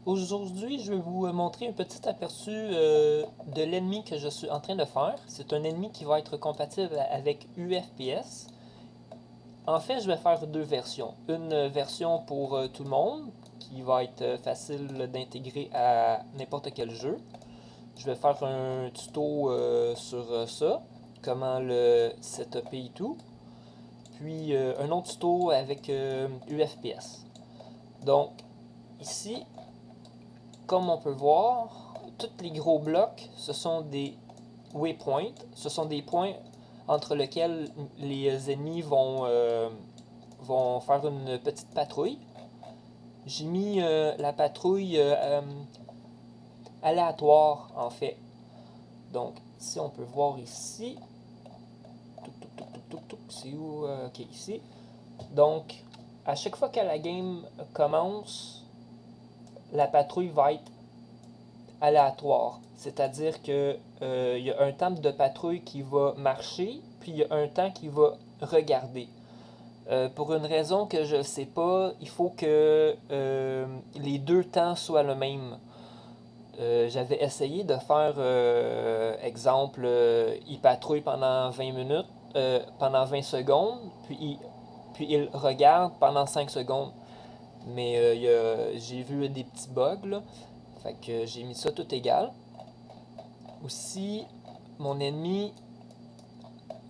Aujourd'hui, je vais vous montrer un petit aperçu de l'ennemi que je suis en train de faire. C'est un ennemi qui va être compatible avec UFPS. En fait, je vais faire deux versions. Une version pour tout le monde, qui va être facile d'intégrer à n'importe quel jeu. Je vais faire un tuto sur ça, comment le setuper et tout. Puis un autre tuto avec UFPS. Donc, ici, comme on peut voir, tous les gros blocs, ce sont des waypoints. Ce sont des points entre lesquels les ennemis vont faire une petite patrouille. J'ai mis la patrouille aléatoire, en fait. Donc, si on peut voir ici. C'est où? Ok, ici. Donc, à chaque fois que la game commence, la patrouille va être aléatoire. C'est-à-dire que il y a un temps de patrouille qui va marcher, puis il y a un temps qui va regarder. Pour une raison que je ne sais pas, il faut que les deux temps soient le même. J'avais essayé de faire, exemple, il patrouille pendant 20 minutes, pendant 20 secondes, puis il regarde pendant 5 secondes. Mais j'ai vu des petits bugs, là. Fait que j'ai mis ça tout égal. Aussi, mon ennemi,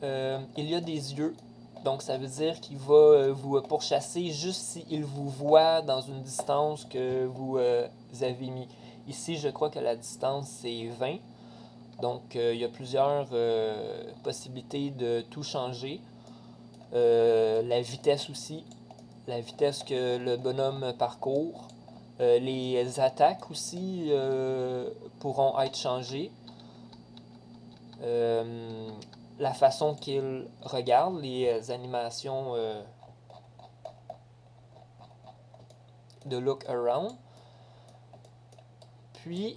il y a des yeux. Donc ça veut dire qu'il va vous pourchasser juste s'il vous voit dans une distance que vous avez mis. Ici, je crois que la distance c'est 20. Donc il y a plusieurs possibilités de tout changer. La vitesse aussi. La vitesse que le bonhomme parcourt. Les attaques aussi pourront être changées. Euh, la façon qu'il regarde, les animations de look around. Puis,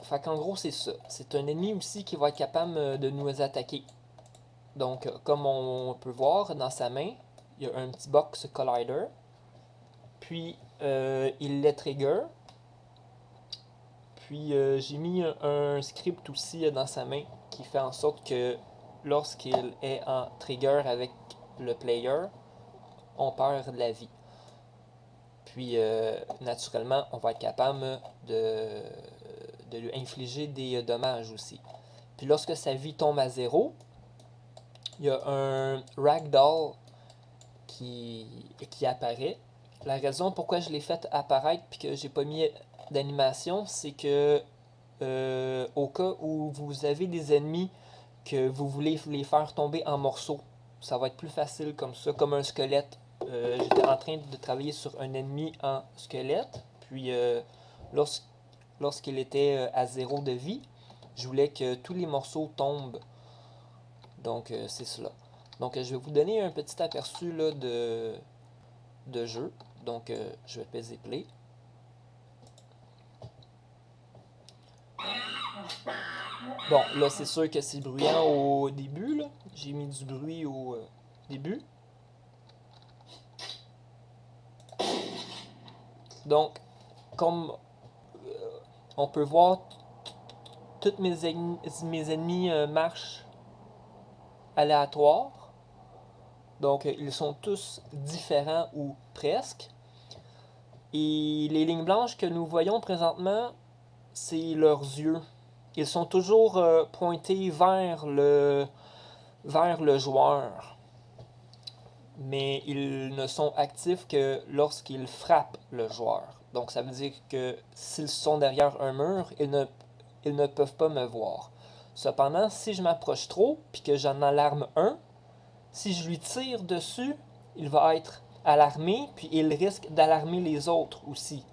fait qu'en gros, c'est ça. C'est un ennemi aussi qui va être capable de nous attaquer. Donc, comme on peut voir dans sa main, il y a un petit box collider. Puis, il les trigger. Puis, j'ai mis un script aussi dans sa main qui fait en sorte que lorsqu'il est en trigger avec le player, on perd de la vie. Puis, naturellement, on va être capable de lui infliger des dommages aussi. Puis, lorsque sa vie tombe à zéro, il y a un ragdoll qui apparaît. La raison pourquoi je l'ai fait apparaître puis que j'ai pas mis d'animation, c'est que au cas où vous avez des ennemis que vous voulez les faire tomber en morceaux, ça va être plus facile comme ça, comme un squelette. J'étais en train de travailler sur un ennemi en squelette, puis lorsqu'il était à zéro de vie, je voulais que tous les morceaux tombent. Donc c'est cela. Donc je vais vous donner un petit aperçu là, de jeu. Donc je vais peser play. Bon, là c'est sûr que c'est bruyant au début. Là. J'ai mis du bruit au début. Donc, comme on peut voir, tous mes ennemis marchent aléatoires. Donc, ils sont tous différents ou presque. Et les lignes blanches que nous voyons présentement, c'est leurs yeux. Ils sont toujours pointés vers le joueur. Mais ils ne sont actifs que lorsqu'ils frappent le joueur. Donc ça veut dire que s'ils sont derrière un mur, ils ne peuvent pas me voir. Cependant, si je m'approche trop, puis que j'en alarme un, si je lui tire dessus, il va être alarmé, puis il risque d'alarmer les autres aussi.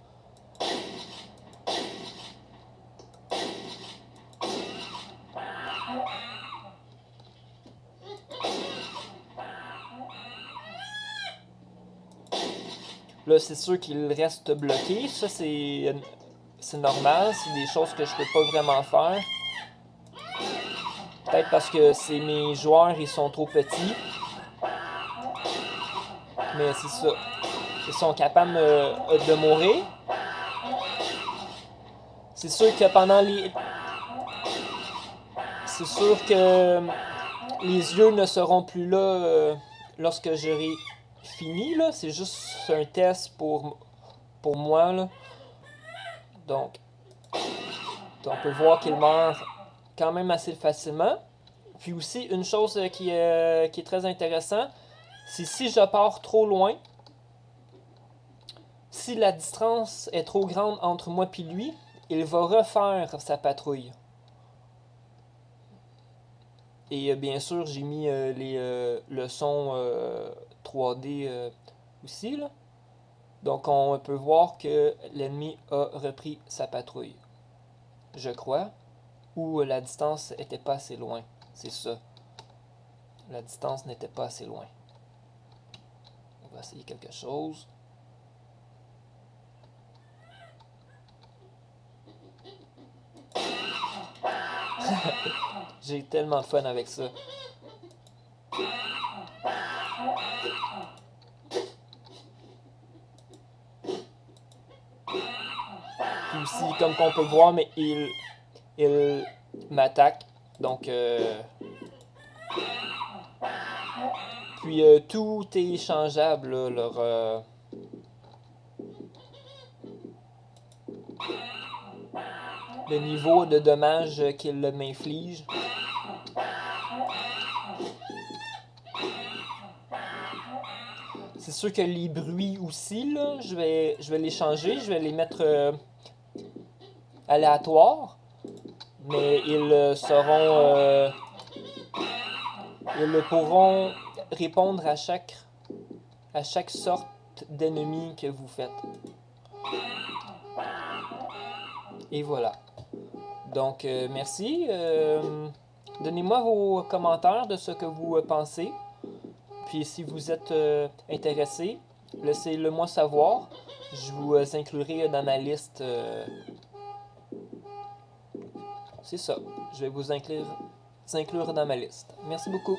Là, c'est sûr qu'il reste bloqué. Ça, c'est normal. C'est des choses que je peux pas vraiment faire. Peut-être parce que c'est mes joueurs, ils sont trop petits. Mais c'est ça. ils sont capables de mourir. C'est sûr que pendant les... C'est sûr que les yeux ne seront plus là lorsque j'aurai fini, là. C'est juste un test pour moi, là. Donc, on peut voir qu'il meurt quand même assez facilement. Puis aussi, une chose qui est très intéressante, c'est si je pars trop loin, si la distance est trop grande entre moi et lui, il va refaire sa patrouille. Et bien sûr, j'ai mis le son 3D aussi, là. Donc on peut voir que l'ennemi a repris sa patrouille. Je crois. Ou la distance n'était pas assez loin. C'est ça. La distance n'était pas assez loin. On va essayer quelque chose. J'ai tellement de fun avec ça. Puis aussi, comme qu'on peut voir, mais il m'attaque. Donc, puis tout est changeable, là, le niveau de dommages qu'il m'inflige. C'est sûr que les bruits aussi, là, je vais les changer. Je vais les mettre aléatoires. Mais ils pourront répondre à chaque sorte d'ennemi que vous faites. Et voilà. Donc, merci. Donnez-moi vos commentaires de ce que vous pensez. Puis si vous êtes intéressé, laissez-le moi savoir. Je vous inclurai dans ma liste. C'est ça. Je vais vous inclure dans ma liste. Merci beaucoup.